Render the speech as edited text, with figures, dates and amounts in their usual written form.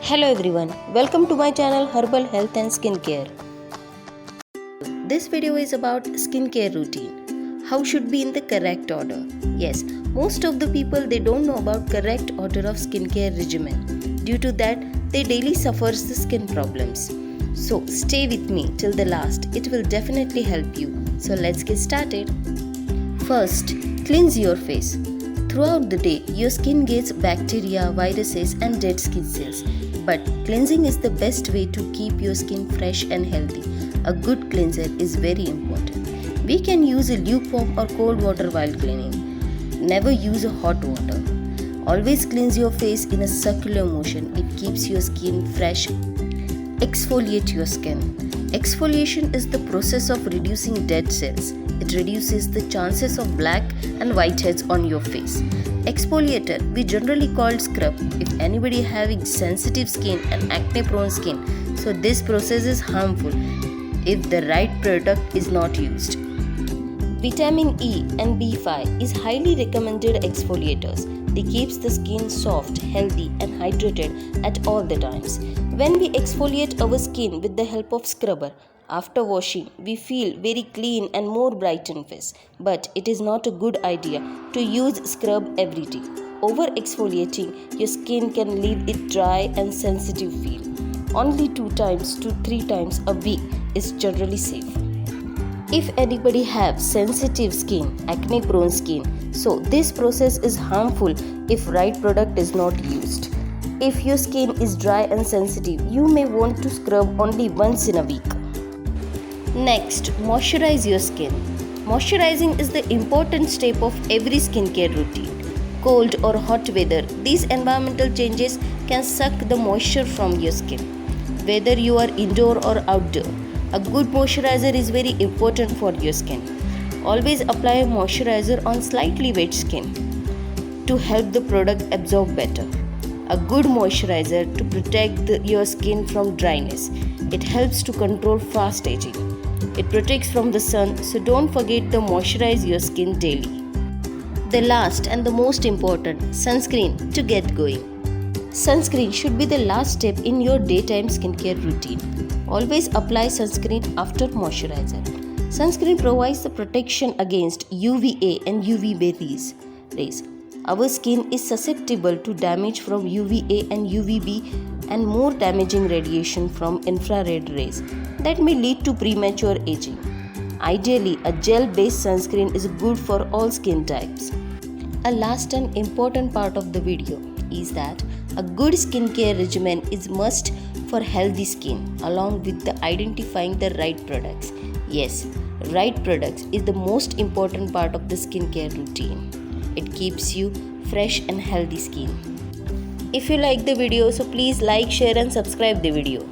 Hello everyone, welcome to my channel Herbal Health and Skincare. This video is about skincare routine. How should be in the correct order. Yes, most of the people they don't know about correct order of skincare regimen. Due to that, they daily suffers the skin problems. So stay with me till the last. It will definitely help you. So let's get started. First, cleanse your face. Throughout the day, your skin gets bacteria, viruses and dead skin cells. But cleansing is the best way to keep your skin fresh and healthy. A good cleanser is very important. We can use a lukewarm or cold water while cleaning. Never use a hot water. Always cleanse your face in a circular motion. It keeps your skin fresh. Exfoliate your skin. Exfoliation is the process of reducing dead cells. It reduces the chances of black and whiteheads on your face. Exfoliator, we generally call scrub if anybody having sensitive skin and acne prone skin. So this process is harmful if the right product is not used. Vitamin E and B5 is highly recommended exfoliators. They keeps the skin soft, healthy and hydrated at all the times. When we exfoliate our skin with the help of scrubber, after washing, we feel very clean and more brightened face. But it is not a good idea to use scrub every day. Over exfoliating, your skin can leave it dry and sensitive feel. Only 2 times to 3 times a week is generally safe. If anybody have sensitive skin, acne prone skin, so this process is harmful if right product is not used. If your skin is dry and sensitive, you may want to scrub only once in a week. Next, moisturize your skin. Moisturizing is the important step of every skincare routine. Cold or hot weather, these environmental changes can suck the moisture from your skin. Whether you are indoor or outdoor, a good moisturizer is very important for your skin. Always apply a moisturizer on slightly wet skin to help the product absorb better. A good moisturizer to protect your skin from dryness. It helps to control fast aging. It protects from the sun, so don't forget to moisturize your skin daily. The last and the most important, sunscreen to get going. Sunscreen should be the last step in your daytime skincare routine. Always apply sunscreen after moisturizer. Sunscreen provides the protection against UVA and UVB rays. Our skin is susceptible to damage from UVA and UVB and more damaging radiation from infrared rays that may lead to premature aging. Ideally, a gel-based sunscreen is good for all skin types. A last and important part of the video is that a good skincare regimen is must for healthy skin along with the identifying the right products. Yes, right products is the most important part of the skincare routine. It keeps you fresh and healthy skin. If you like the video, so please like, share and subscribe the video.